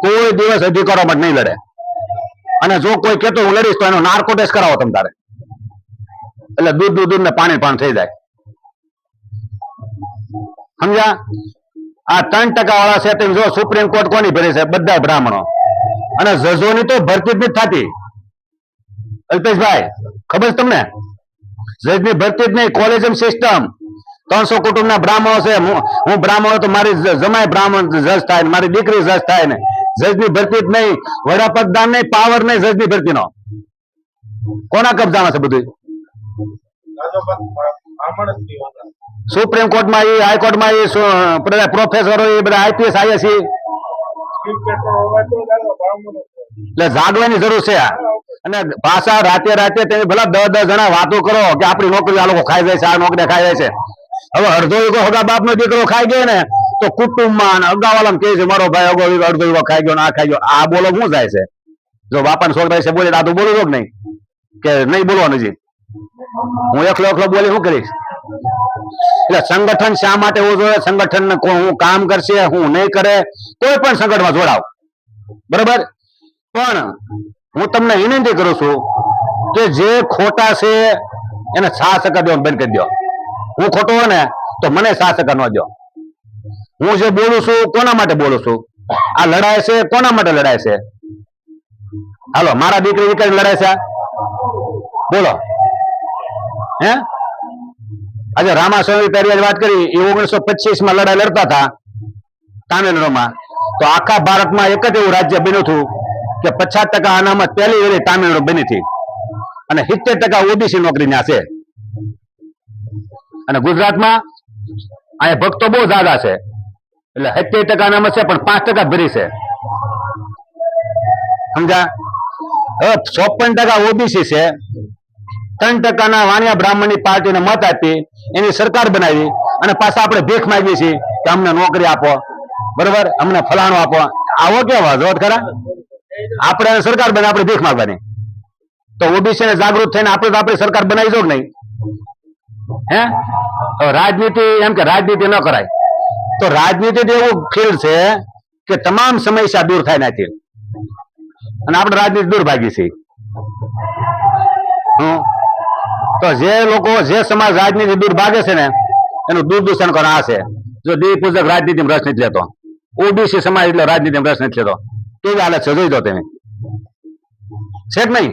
કોઈ દિવસ અધિકારો માટે નહીં લડે. અને જો કોઈ કહેતો હું લડીશ તો એનો નાર્કો ટેસ્ટ કરાવો તમ તારે. એટલે દૂધ ને પાણી થઈ જાય. સમજ્યા? આ 3% વાળા છે તેમ જો સુપ્રીમ કોર્ટ કોની ભરી છે? બધા બ્રાહ્મણો. અને જજોની તો ભરતી જ નથી થતી. અલ્પેશભાઈ ખબર છે તમને? જજની ભરતી જ નહીં. કોલેજમ સિસ્ટમ. 300 કુટુંબના બ્રાહ્મણો છે. હું બ્રાહ્મણ તો મારી જમાય બ્રાહ્મણ જજ થાય ને મારી દીકરી જજ થાય ને. જજની ભરતી જ નહીં. વડાપ્રધાન નહીં, પાવર નહીં જજની ભરતીનો. કોના કબજામાં છે બધું? સુપ્રીમ કોર્ટમાં એ, હાઈકોર્ટમાં એ, પ્રોફેસરો એ બધા આઈપીએસ આઈએસ એ. એટલે જાગવાની જરૂર છે. અને પાછા રાતે તમે ભલા 10 જણા વાતો કરો કે આપણી નોકરી આ લોકો ખાઈ જાય છે, આ નોકરી ખાઈ જાય છે. હવે અડધો યુગો હગા બાપનો દીકરો ખાઈ ગયો ને તો કુટુંબમાં અગાવાલામાં કહે છે મારો ભાઈ અડધો યુગો ખાઈ ગયો, આ ખાઈ ગયો. આ બોલો શું જાય છે? જો બાપાના છોકરા છે બોલે આ તો બોલું જ નહીં કે નહીં બોલવાનું છે. હું એકલો બોલી શું કરીશ? એટલે સંગઠન શા માટે હોવું જોઈએ? સંગઠન હું કામ કરશે, હું નહીં કરે, કોઈ પણ સંગઠનમાં જોડાવ. બરાબર? પણ હું તમને વિનંતી કરું છું કે જે ખોટા છે એને 6% દેવાનું બંધ કરી દો. હું ખોટો હોય ને તો મને 6% ન દો. હું જે બોલું છું કોના માટે બોલું છું? આ લડાઈ છે કોના માટે લડાઈ છે? હાલો, મારા દીકરી દીકરી લડાઈ છે બોલો. હે આજે રામાસ્વામી પહેરી વાત કરી એ 1925 લડાઈ લડતા હતા તામિલનાડુમાં. તો આખા ભારતમાં એક જ એવું રાજ્ય બન્યું હતું કે 50% અનામત પહેલી વેલી તામિલનાડુ બની હતી અને 70% ઓબીસી નોકરી ના છે. અને ગુજરાતમાં અહીંયા ભક્તો બહુ જ્યાદા છે એટલે 70% અનામત છે પણ 5% ભરી છે. સમજા? હવે 54% ઓબીસી છે. 3% ના વાણિયા બ્રાહ્મણની પાર્ટીને મત આપી એની સરકાર બનાવી અને પાછા આપણે ભીખ માંગીએ છીએ કે અમને નોકરી આપો, બરોબર, અમને ફલાણું આપો. આવો કેવા જોત ખરા? આપણે સરકાર બને આપણે ભીખ માંગવાની. તો ઓબીસી ને જાગૃત થઈને આપણે તો આપણી સરકાર બનાવી દો કે નહીં? હે રાજનીતિ એમ કે રાજનીતિ ન કરાય તો રાજનીતિ એવું ફિલ્ડ છે કે તમામ સમસ્યા દૂર થાય નાખી અને આપણે રાજનીતિ દૂર ભાગી છીએ. તો જે લોકો જે સમાજ રાજનીતિ દૂર ભાગે છે ને એનું દૂરદર્શન કોણ આ છે? જો દેવી પૂજક રાજનીતિમાં રસ નથી લેતો, ઓબીસી સમાજ એટલે રાજનીતિમાં રસ નથી લેતો. કેવી હાલત છે જોઈ દો તમે. છે કે નહીં?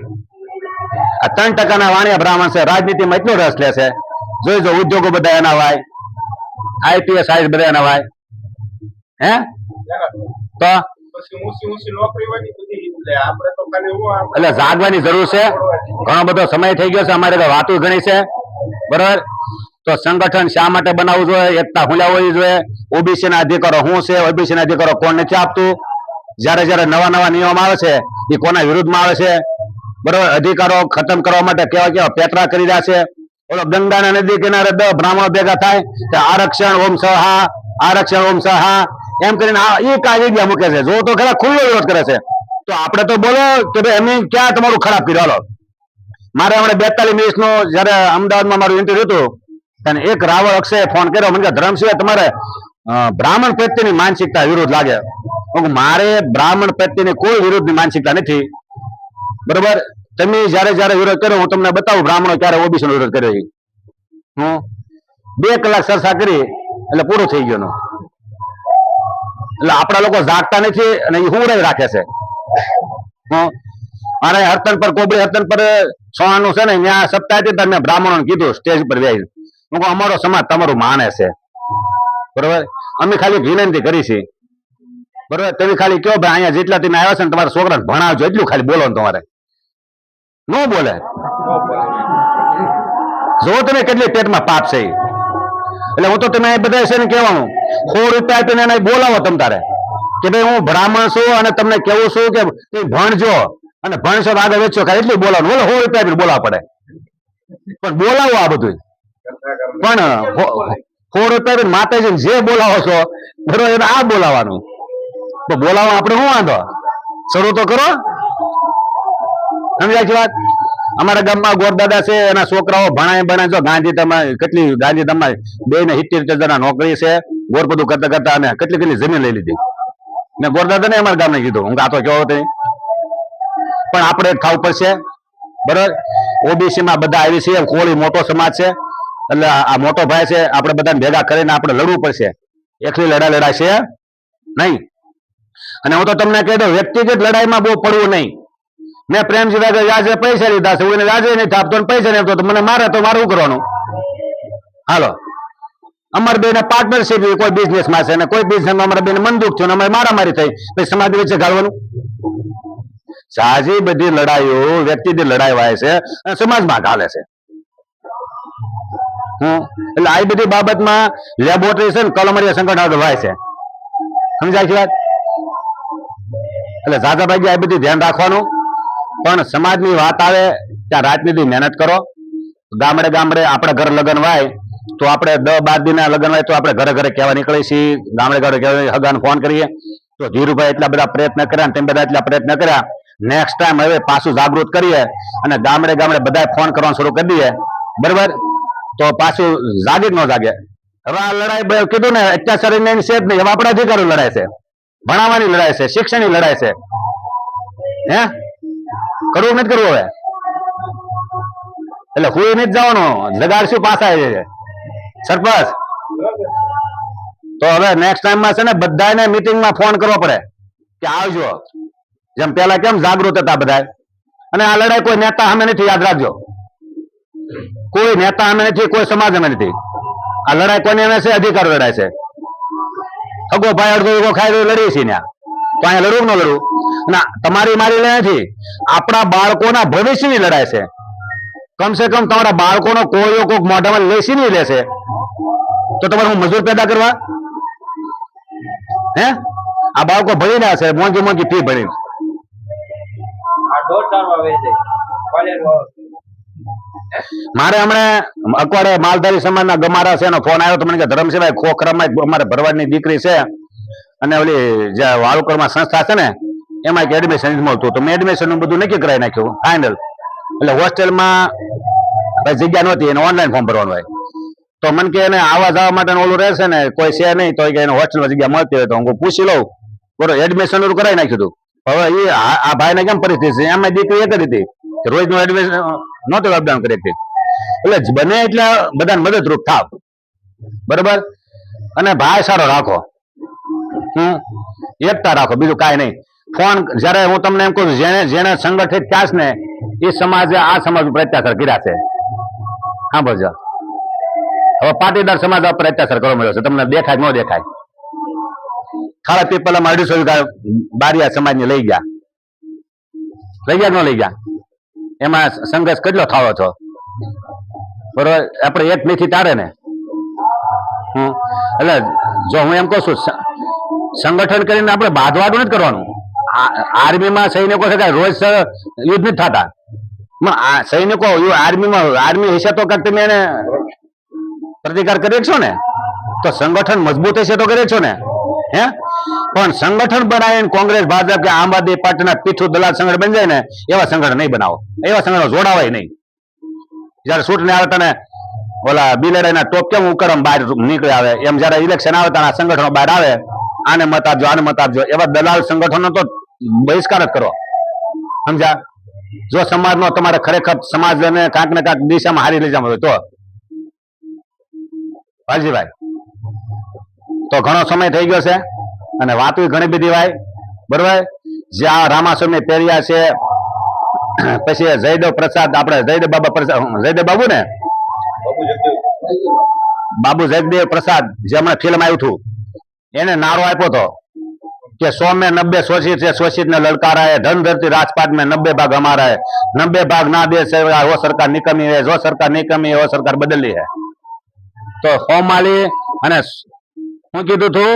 આ 3% ના વાણિયા બ્રાહ્મણ છે રાજનીતિમાં એટલો રસ લે છે. જોઈ જો ઉદ્યોગો બધા એના વાય, આઈપીએસ આઈએસ બધા એના વાય. હે તો એટલે જાગવાની જરૂર છે. ઘણો બધો સમય થઈ ગયો છે. અમારે તો વાતો ઘણી છે. બરાબર? તો સંગઠન શા માટે બનાવવું જોઈએ? એકતા ફૂલાવવી જોઈએ. ઓબીસી ના અધિકારો શું છે? ઓબીસી ના અધિકારો કોણ નથી આપતું? જયારે જયારે નવા નિયમ આવે છે એ કોના વિરુદ્ધમાં આવે છે? બરોબર? અધિકારો ખતમ કરવા માટે કેવા પેટરા કરી રહ્યા છે. ઓલો ગંગાના નદી કિનારે 10 બ્રાહ્મણો ભેગા થાય તો આરક્ષણ ઓમ સહા, આરક્ષણ ઓમ સહા એમ કરીને એ કાયદા મૂકે છે. જો તો ખરા ખુલ્લો વિરોધ કરે છે. તો આપણે તો બોલો કે ભાઈ એમ ક્યાં તમારું ખરાબ કર્યું? હાલો, મારે હમણાં 42 મિનિટનો જયારે અમદાવાદમાં મારું ઇન્ટરવ્યુ હતું અને એક રાવળ અક્ષય ફોન કર્યો. મને કે ધરમસિંહ તમારે બ્રાહ્મણ પ્રત્યેની માનસિકતા વિરુદ્ધ લાગે. મારે બ્રાહ્મણ પ્રત્યેની કોઈ વિરોધની માનસિકતા નથી. બરોબર, તમે જયારે વિરોધ કર્યો હું તમને બતાવું બ્રાહ્મણો ક્યારે ઓબીસી નો વિરોધ કર્યો. હું 2 કલાક ચર્ચા કરી એટલે પૂરું થઈ ગયું. એટલે આપણા લોકો જાગતા નથી અને એ હુંડે રાખે છે. મારે હરતન પર કોબડી હરતન પર સોનું છે ને ત્યાં સપ્તાહ હતી મેં બ્રાહ્મણોને કીધું સ્ટેજ પર બેસી, હું કહું અમારો સમાજ તમારું માને છે. બરોબર, અમે ખાલી વિનંતી કરી છે. બરોબર, તમે ખાલી કયો ભાઈ અહીંયા જેટલા તમે આવ્યા છે ને તમારા છોકરાને ભણાવજો એટલું ખાલી બોલો ને તમારે ન બોલે. જો તમે કેટલી પેટમાં પાપ છે. એટલે હું તો તમે બધા છે ને કહેવાનું 100 રૂપિયા આપીને એને બોલાવો તમ તારે કે ભાઈ હું બ્રાહ્મણ છું અને તમને કેવું છું કે ભણજો અને ભણશો તો આગળ વેચો કાંઈ એટલું બોલાવવાનું. બોલો 100 રૂપિયા આપીને બોલાવવા પડે પણ બોલાવો આ બધું. પણ 100 રૂપિયા માતાજી જે બોલાવો છો બરોબર આ બોલાવાનું. તો બોલાવવા આપણે શું વાંધો, શરૂ તો કરો. સમજાય છે વાત? અમારા ગામમાં ગોરદાદા છે એના છોકરાઓ ભણાય જો ગાંધીધામમાં કેટલી ગાંધીધામમાં 270 જણા નોકરી છે. ગોર બધું કરતા કરતા અને કેટલી જમીન લઈ લીધી. મેં ગોરદાદા ને અમારા ગામને કીધું હું આ તો કેવો હતો. પણ આપણે ખાવું પડશે. બરોબર, ઓબીસી માં બધા આવી છે. કોળી મોટો સમાજ છે એટલે આ મોટો ભાઈ છે. આપણે બધાને ભેગા કરીને આપણે લડવું પડશે. એકલી લડાઈ છે નહીં. અને હું તો તમને કહી દઉં વ્યક્તિગત લડાઈમાં બહુ પડવું નહીં. મેં પ્રેમજી વ્યાજે પૈસા લીધા છે, એને વ્યાજે નહીં આપતો પૈસા નહીં આપતો મને મારે તો મારું કરવાનું. હાલો, અમારે બેને પાર્ટનરશીપ કોઈ બિઝનેસ માં છે અને કોઈ બિઝનેસ માં અમારા બેને મન દુઃખ થયું અમારે મારામારી થઈ પછી સમાજ વચ્ચે ગાળવાનું. સાજી બધી લડાઈઓ વ્યક્તિગત લડાઈ વાય છે અને સમાજમાં ગાલે છે. એટલે આ બધી બાબતમાં લેબોરેટરી છે ને કલમરિયા સંગઠન વાય છે. સમજાય છે વાત? એટલે ઝાઝા ભાઈ આ બધી ધ્યાન રાખવાનું. પણ સમાજની વાત આવે ત્યાં રાજનીતિ મહેનત કરો. ગામડે ગામડે આપણે ઘર લગ્ન વાય તો આપણે 10-12 દિનના લગ્ન વાય તો આપણે ઘરે ઘરે કહેવા નીકળીએ છીએ. ગામડે ગામડે હગાને ફોન કરીએ તો ધીરુભાઈ એટલા બધા પ્રયત્ન કર્યા અને તેમ બધા એટલા પ્રયત્ન કર્યા. નેક્સ્ટ ટાઈમ હવે પાછું જાગૃત કરીએ અને ગામડે ગામડે બધા ફોન કરવાનું શરૂ કરી દઈએ. બરોબર, તો પાછું જાગે કે ન જાગે. હવે આ લડાઈ કીધું ને અત્યાચાર છે જ નહીં. હવે આપણા અધિકારો લડાય છે, ભણાવવાની લડાઈ છે, શિક્ષણની લડાઈ છે. હે કરવું નથી કરવું હવે? એટલે હું નથી જવાનું જગાડશું પાછા છે સરપંચ. તો હવે નેક્સ્ટ ટાઈમમાં છે ને બધાને મીટિંગમાં ફોન કરવો પડે કે આવજો. જેમ પેલા કેમ જાગૃત હતા બધા. અને આ લડાઈ કોઈ નેતા સામે નથી, યાદ રાખજો. કોઈ નેતા સામે નથી, કોઈ સમાજ સામે નથી. આ લડાઈ કોની સામે છે? અધિકાર લડાઈ છે. અગો ભાઈ અડધો ખાઈ લડીએ છીએ ત્યાં તો અહીંયા લડવું ન લડવું ના તમારી મારી લડાઈ નથી. આપણા બાળકોના ભવિષ્યની લડાઈ છે. કમસે કમ તમારા બાળકોનો કોઈ કોઈક મોઢામાં લેસી નહીં લેશે તો તમારે હું મજૂર પેદા કરવા? હે આ બાળકો ભણીને હશે મોંઘી મોંઘી ફી ભણી. મારે હમણાં અકવાડે માલધારી સમાજના ગમારા છે એનો ફોન આવ્યો તો મને કે ધરમસિંહભાઈ ખોખરામાં અમારે ભરવાડની દીકરી છે અને ઓલી જે વાળુકરમાં સંસ્થા છે ને એમાં એક એડમિશન મળતું તો મેં એડમિશન નું બધું નક્કી કરાવી નાખ્યું ફાઇનલ. એટલે હોસ્ટેલમાં જગ્યા નહોતી એને ઓનલાઈન ફોર્મ ભરવાનું હોય તો મને કે એને આવવા જવા માટે ઓલું રહેશે ને કોઈ છે નહીં તો એને હોસ્ટેલમાં જગ્યા મળતી હોય તો હું પૂછી લઉં. બરોબર, એડમિશન નું કરાવી નાખ્યું હતું. હવે એ આ ભાઈને કેમ પરિસ્થિતિ છે એમાં દીકરી એક હતી કે રોજનું એડમિશન નહોતું અપડાઉન કરી હતી. એટલે બને એટલે બધાને મદદરૂપ થાવ. બરોબર, અને ભાઈ સારો રાખો, એકતા રાખો, બીજું કાંઈ નહીં. ફોન જયારે હું તમને એમ કહું જેને સંગઠિત થયા છે ને એ સમાજે આ સમાજ ઉપર અત્યાચાર કર્યા છે. હા બોલજો. હવે પાટીદાર સમાજ ઉપર અત્યાચાર કરવા મળ્યો છે. તમને દેખાય ન દેખાય? ખાડા પીપલામાં 250 વીઘા બારિયા સમાજને લઈ ગયા ન લઈ ગયા? એમાં સંઘર્ષ કેટલો થયો છો? બરોબર, આપણે એક નથી તારે ને. એટલે જો હું એમ કહું છું સંગઠન કરીને આપણે બાંધવાનું નથી કરવાનું. આર્મીમાં સૈનિકો છે રોજ યુદ્ધ નથી થતા. સૈનિકો આર્મી હશે તો તમે એને પ્રતિકાર કરી છો ને તો સંગઠન મજબૂત હશે તો કરી છો ને. હે પણ સંગઠન બનાવીને કોંગ્રેસ ભાજપ કે આમ આદમી પાર્ટીના પીઠું દલાલ સંગઠન બની જાય ને એવા સંગઠન નહીં બનાવો. એવા સંગઠન જોડાવાય નહીં. જયારે ચૂંટણી આવે તને ઓલા બિલેડાના ટોપ કેમ ઉકરમ બહાર નીકળે આવે એમ જયારે ઇલેક્શન આવે ત્યારે સંગઠનો બહાર આવે આને મત આપજો આને મત આપજો, એવા દલાલ સંગઠનો તો બહિષ્કાર જ કરો. સમજ્યા? જો સમાજનો તમારે ખરેખર સમાજને કાંક ને કાંક દિશામાં હારી લઈ જવા હોય તો. વાલજીભાઈ, તો ઘણો સમય થઈ ગયો છે અને વાતો ઘણી બધી ભાઈ, બરોબર. જે આ રામાસ્વામી પેરિયા છે, પછી જયદેવ પ્રસાદ, આપણે જયદેવ બાબા પ્રસાદ, જયદેવ બાબુ ને બાબુ જયદેવ પ્રસાદ, જે હમણાં ફિલ્મ આવ્યું હતું, એને નારો આપ્યો હતો કે 100 में 90 शोषित है, शोषित ने ललकारा है, धन धरती राजपाट में 90 भाग हमारा है, 90 भाग ना दे वो सरकार निकमी है, जो सरकार निकमी है वो सरकार बदली है. તો ફોર્માલી અને શું કીધું તું,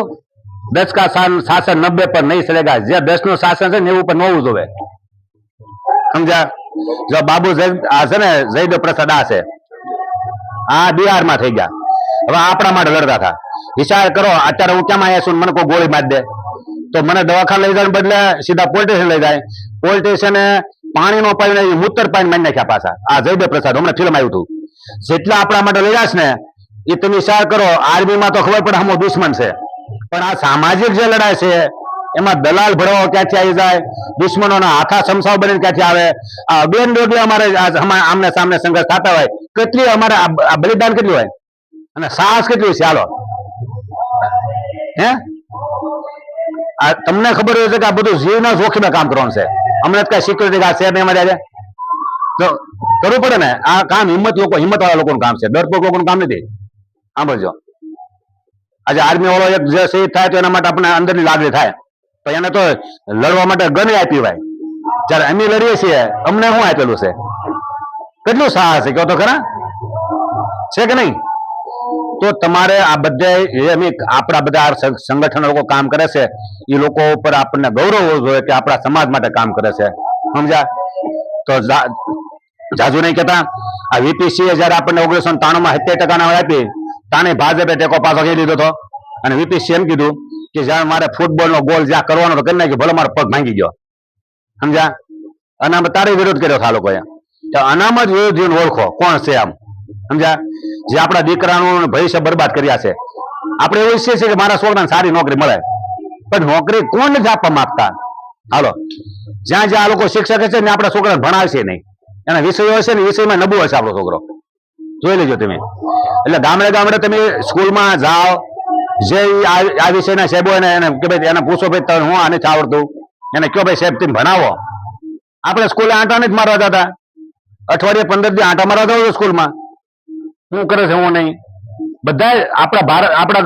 10 का शासन 90 पर नहीं चलेगा. જે 10 નું શાસન છે ને 90 પર ન હોવું જોઈએ. સમજ્યા? જો બાબુ આ છે ને જયદેવ પ્રસાદ આ છે, આ બિહારમાં થઈ ગયા, હવે આપણા માટે લડતા હતા. વિચાર કરો, અત્યારે હું કેમ આવ્યા છું, મને કોઈ ગોળી મારી દે તો મને દવાખાને લઈ જાય બદલે સીધા પોલીસ સ્ટેશન લઈ જાય. પોલીસ સ્ટેશને પાણીનો પાણી મૂતર પાણી મારી નાખ્યા પાછા. આ જયદેવ પ્રસાદ હમણાં ફિલ્મ આવ્યું હતું. જેટલા આપણા માટે લઈ જશે ને એ તમે વિચાર કરો. આર્મીમાં તો ખબર પડે હમો દુશ્મન છે, પણ આ સામાજિક જે લડાઈ છે એમાં દલાલ ભરવાઓ ક્યાંથી આવી જાય, દુશ્મનોના હાથા સમસાવ બનીને ક્યાંથી આવે. આ અગેન ડોગલે અમારે આમને સામને સંઘર્ષ થતા હોય, કેટલી અમારે આ બલિદાન કેટલું હોય અને સાહસ કેટલું છે. હાલો, હે આ તમને ખબર હોય છે કે આ બધું જીવના જોખમે કામ કરવાનું છે. અમને કઈ સિક્યુરિટી ગાર્ડ છે નહીં અમારે આજે, તો કરવું પડે ને. આ કામ હિંમત વાળા લોકોનું કામ છે, ડરપોક લોકોનું કામ નથી. સાંભળજો, આજે આર્મી વાળો એક જે શહીદ થાય તો એના માટે આપણે અંદરની લાગણી થાય, તો એને તો લડવા માટે ગન આપી ભાઈ. જયારે અમે લડીએ છીએ અમને શું આપેલું છે, કેટલું સાહસ છે કહો તો ખરા, છે કે નહીં? તો તમારે આ બધા આપણા બધા સંગઠનો લોકો કામ કરે છે, એ લોકો ઉપર આપણને ગૌરવ હોવું જોઈએ કે આપણા સમાજ માટે કામ કરે છે. સમજ્યા? તો જાજુ નહીં કેતા. આ વીપીસી જયારે આપણને 1993 માં 70% આપી, તાને ભાજપે ટેકો પાછો કહી દીધો હતો. અને વીપીસી એમ કીધું કે જ્યાં મારે ફૂટબોલ નો ગોલ જ્યાં કરવાનો તો કરી નાખ્યો, ભલે મારો પગ ભાંગી ગયો. સમજ્યા? અનામત તારે વિરોધ કર્યો આ લોકોએ. તો અનામત વિરોધીને ઓળખો કોણ છે આમ. સમજ્યા? જે આપણા દીકરાનું ભવિષ્ય બરબાદ કર્યા છે. આપણે એવું ઈચ્છીએ છીએ કે મારા છોકરાને સારી નોકરી મળે, પણ નોકરી કોણ નથી આપવા માંગતા. હાલો, જ્યાં જ્યાં આ લોકો શિક્ષક છે ને આપણા છોકરાને ભણાવશે નહીં, એના વિષયો હશે ને વિષયમાં નબળો હશે આપણો છોકરો. જોઈ લેજો તમે. એટલે ગામડે ગામડે તમે સ્કૂલમાં જાઓ, જે આ વિષયના સાહેબો એને કે ભાઈ એને પૂછો ભાઈ તને હું આ નથી આવડતું, એને કયો ભાઈ સાહેબ તમે ભણાવો. આપણે સ્કૂલે આંટા નથી મારવા જતા, અઠવાડિયે 15 દી આંટા મારવા જાવ સ્કૂલમાં. શું કરે છે હું નહીં, બધા આપણા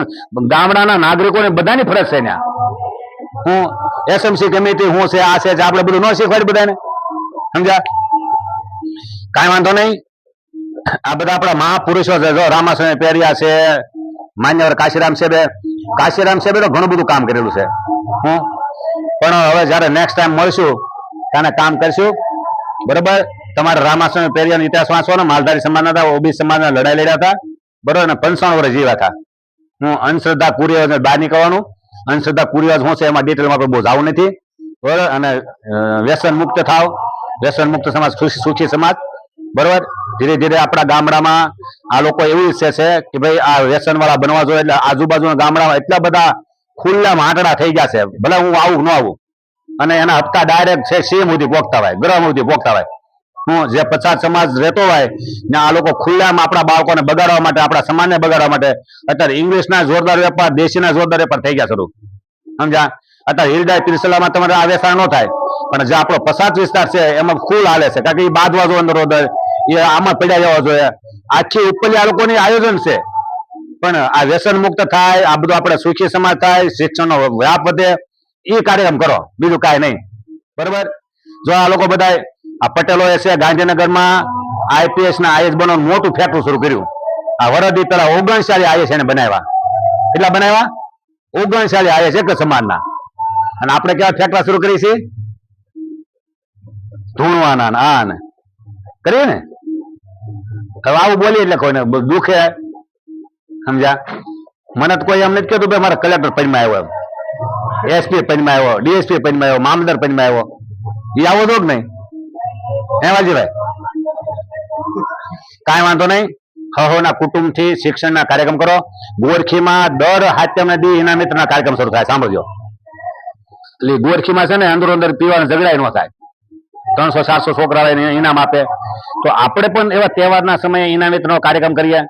ગામડાના નાગરિકોને બધાની ફરજ છે ને. હું એસએમસી કમિટી હું છે આ છે આપણે બધું ન શીખવાડ્યું બધાને. સમજ્યા? કાંઈ વાંધો નહીં. આ બધા આપણા મહાપુરુષો છે. જો રામાસ્વામી પેરિયા છે, માન્યવર કાશીરામ સાહેબે તો ઘણું બધું કામ કરેલું છે. પણ હવે જયારે નેક્સ્ટ ટાઈમ મળશું ત્યારે કામ કરશું. બરોબર? તમારે રામાસ્વામી પેરિયાનો ઇતિહાસ વાંચવાનો. માલધારી સમાજના હતા, ઓબીસી સમાજના લડાઈ લડ્યા હતા, બરોબર, અને 55 વર્ષ જીવ્યા હતા. હું અંધશ્રદ્ધા કુરિવાજ બહાર નીકળવાનું. અંધશ્રદ્ધા કુરિવાજ શું છે એમાં ડિટેલમાં આપણે બહુ જવું નથી, બરોબર. અને વ્યસન મુક્ત થાવ, વ્યસન મુક્ત સમાજ સુખી સમાજ. બરોબર? ધીરે ધીરે આપણા ગામડામાં આ લોકો એવું ઈચ્છે છે કે ભાઈ આ વ્યસન વાળા બનવા જોઈએ, એટલે આજુબાજુના ગામડામાં એટલા બધા ખુલ્લા માટડા થઈ ગયા છે, ભલે હું આવું ન આવું. અને એના હપ્તા ડાયરેક્ટ છે સીએમ સુધી પોગતા હોય, ગ્રહ સુધી પોગતા હોય. હું જે 50 સમાજ રહેતો હોય ને આ લોકો ખુલ્લામાં આપણા બાળકોને બગાડવા માટે, આપણા સમાજને બગાડવા માટે અત્યારે ઇંગ્લિશના જોરદાર વેપાર, દેશીના જોરદાર વેપાર થઈ ગયા શરૂ. સમજ્યા? અત્યારે હિલડાઈ તિરસલામાં તમારે આ વેચાણ ન થાય, પણ જે આપણો પસાત વિસ્તાર છે એમાં ફૂલ હાલે છે, કારણ કે એ બાદવા જો અંદર એ આમાં પડ્યા જવા જોઈએ. આખી ઉપરલી આ લોકોની આયોજન છે. પણ આ વ્યસન મુક્ત થાય, આ બધું આપણે સુખી સમાજ થાય, શિક્ષણનો વ્યાપ વધે, એ કાર્યક્રમ કરો, બીજું કાંઈ નહીં. બરોબર? જો આ લોકો બધા આ પટેલો છે ગાંધીનગરમાં આઈપીએસ ના આઈએસ બનવાનું મોટું ફેક્ટરી શરૂ કર્યું. આ વરદી પેલા 39 આઈએસ એને બનાવ્યા. કેટલા બનાવ્યા? 39 આઈએસ એક સમાજના. અને આપણે કેવા ફેક્ટરી શરૂ કરી છે? ધૂણવાના આ ને કરીએ ને. હવે આવું બોલીએ એટલે કોઈને દુખે. સમજ્યા? મને તો કોઈ એમ નથી કહેતું ભાઈ મારે કલેક્ટર પદમાં આવ્યો, એસપી પદમાં આવ્યો, ડીએસપી પદમાં આવ્યો, મામલતદાર પદમાં આવ્યો. એ આવો તો જ નહીં. હે વાલજીભાઈ? કાંઈ વાંધો નહીં. હહોના કુટુંબથી શિક્ષણના કાર્યક્રમ કરો. ગોરખીમાં દર હાત્યમને દી ઇનામિત્રના કાર્યક્રમ શરૂ થાય, સાંભળજો. એટલે ગોરખીમાં છે ને અંદરો અંદર પીવાના ઝઘડા ન થાય, 300-400 છોકરા ઇનામ આપે. તો આપણે પણ એવા તહેવારના સમયે ઇનામિત્રનો કાર્યક્રમ કરીએ.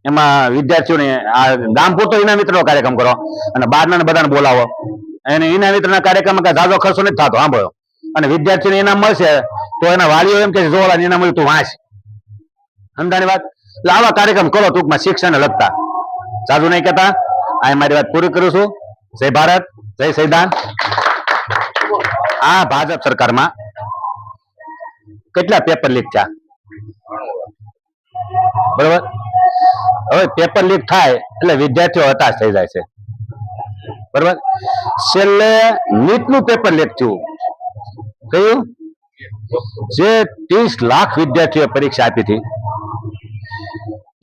એમાં વિદ્યાર્થીઓને આ ગામ પૂરતો ઇનામિત્રનો કાર્યક્રમ કરો અને બહારના બધાને બોલાવો. અને ઇનામિત્રના કાર્યક્રમમાં કઈ ઝાઝો ખર્ચો નથી થતો, સાંભળો. અને વિદ્યાર્થીને ઇનામ મળશે તો એના વાલીઓ એમ કે જોવાલા ઇનામ મળ્યું તું વાંચ, સમજાની વાત. એટલે આવા કાર્યક્રમ કરો ટૂંકમાં શિક્ષણને લગતા. સાધુ નહીં કહેતા. આ મારી વાત પૂરી કરું છું. જય ભારત, જય સંવિધાન. આ ભાજપ સરકારમાં કેટલા પેપર લીક થયા, બરોબર? હવે પેપર લીક થાય એટલે વિદ્યાર્થીઓ હતાશ થઈ જાય છે, બરોબર? છેલ્લે નીટનું પેપર લીક થયું, કયું? જે 30 લાખ વિદ્યાર્થીઓ પરીક્ષા આપી હતી,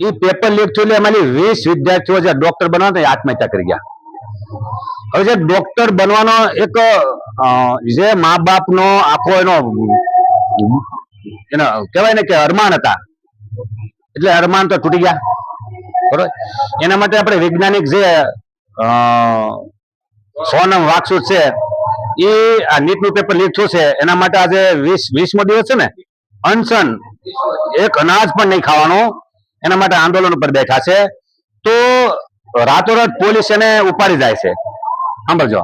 એ પેપર લીક થયું એટલે એમાંથી 20 વિદ્યાર્થીઓ જે ડોક્ટર બનવા હતા આત્મહત્યા કરી ગયા. હવે જે ડોક્ટર બનવાનો એક જે મા બાપનો આખો એનો કહેવાય ને કે અરમાન હતા, એટલે અરમાન તો તૂટી ગયા, બરોબર? એના માટે આપણે વૈજ્ઞાનિક જે સોનમ વાકસુદ છે એ આ નીટનું પેપર લીક થયું છે એના માટે આજે 20મો દિવસ છે ને, અનશન, એક અનાજ પણ નહીં ખાવાનું, એના માટે આંદોલન ઉપર બેઠા છે. તો રાતોરાત પોલીસ એને ઉપાડી જાય છે, સાંભળજો.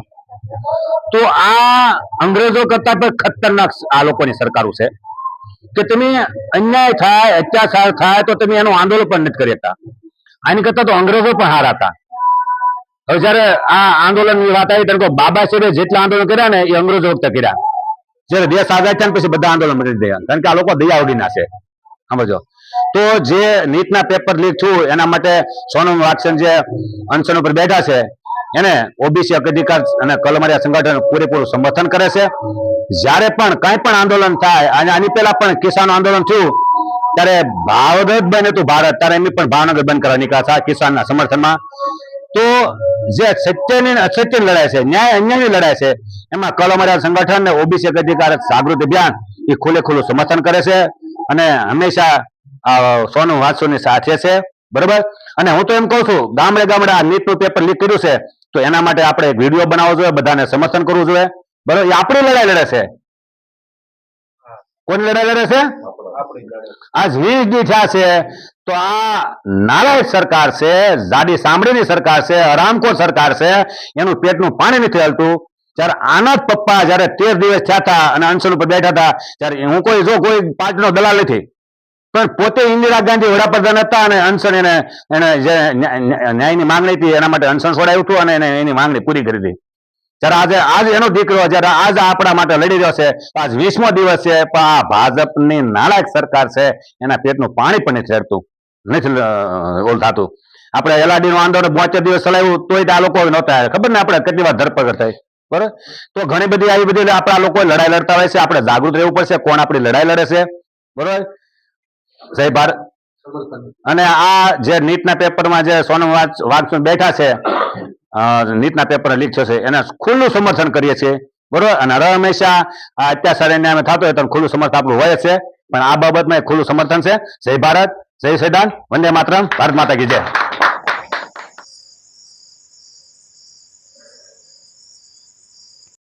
તો આ અંગ્રેજો કરતા પણ ખતરનાક આ લોકોની સરકારો છે કે તમે અન્યાય થાય, અત્યાચાર થાય તો તમે એનું આંદોલન પણ નથી કરી શકતા. આની કરતા તો અંગ્રેજો પણ હારા હતા. હવે જયારે આ આંદોલનની વાત આવી ત્યારે બાબા સાહેબે જેટલા આંદોલન કર્યા ને એ અંગ્રેજો વખતે કર્યા. જયારે દેશ આઝાદ થયા પછી બધા આંદોલન મટી ગયા, કારણ કે આ લોકો દયા ઉડીના છે, સમજો. તો જે નીટના પેપર લીક થયું એના માટે સોનમ વાકસન જે અનશન ઉપર બેઠા છે એને ઓબીસી અધિકાર અને કલમરિયા સંગઠન પૂરેપૂરું સમર્થન કરે છે. જ્યારે પણ કઈ પણ આંદોલન થાય, અને આની પહેલા પણ કિસાન આંદોલન થયું ત્યારે ભારત બંધ હતું, ભારત, ત્યારે એમની પણ ભાવનગર બંધ કરવા નીકળ્યા હતા કિસાનના સમર્થનમાં. તો જે સત્યની અસત્યની લડાઈ છે, ન્યાય અન્યાયની લડાઈ છે, એમાં કલમરિયા સંગઠન ને ઓબીસી અધિકાર જાગૃતિ અભિયાન એ ખુલ્લે ખુલ્લું સમર્થન કરે છે અને હંમેશા સોનમ વાકસુદની સાથે છે, બરોબર? અને હું તો એમ કહું છું, ગામડે ગામડે આ નીટનું પેપર લીક કર્યું છે તો એના માટે આપણે એક વિડીયો બનાવવો જોઈએ, બધાને સમર્થન કરવું જોઈએ, બરોબર? એ આપણી લડાઈ લડે છે. કોની લડાઈ લડે છે? આજ 20 દી થયા છે. તો આ નાલાયક સરકાર છે, જાડી સાંભળીની સરકાર છે, હરામખોર સરકાર છે, એનું પેટનું પાણી નથી હલતું. ત્યારે આના જ પપ્પા જયારે 13 દિવસ થયા હતા અને અનશન ઉપર બેઠા હતા ત્યારે હું કોઈ પાર્ટીનો દલાલ નથી, પણ પોતે ઇન્દિરા ગાંધી વડાપ્રધાન હતા અને અનશન એને જે ન્યાયની માંગણી હતી એના માટે અનશન છોડાયું હતું અને એને એની માંગણી પૂરી કરી હતી. ત્યારે આજે એનો દીકરો જયારે આજ આપણા માટે લડી રહ્યો છે, આજ 20મો દિવસ છે, પણ આ ભાજપની નાલાયક સરકાર છે એના પેટનું પાણી પણ નથી ચડતું, નથી ઓલ થતું. આપણે એલઆરડી નું આંદોલન 72 દિવસ ચલાવ્યું તોય આ લોકો નહોતા, ખબર ને આપણે કેટલી વાર ધરપકડ થઈ, બરોબર? તો ઘણી બધી આવી બધી આપણા લોકો લડાઈ લડતા હોય છે, આપણે જાગૃત રહેવું પડશે કોણ આપણી લડાઈ લડે છે, બરોબર? જય ભારત. અને આ જે નીટના પેપરમાં જે સોનમ વાકસુદ બેઠા છે, નીટના પેપર લીક થશે એને ખુલ્લું સમર્થન કરીએ છીએ, બરોબર? અને હર હંમેશા અત્યાચાર અન્યાય થતો હોય તો ખુલ્લું સમર્થન આપણું હોય છે, પણ આ બાબતમાં ખુલ્લું સમર્થન છે. જય ભારત, જય સંવિધાન, વંદે માતરમ, ભારત માતા કી જય.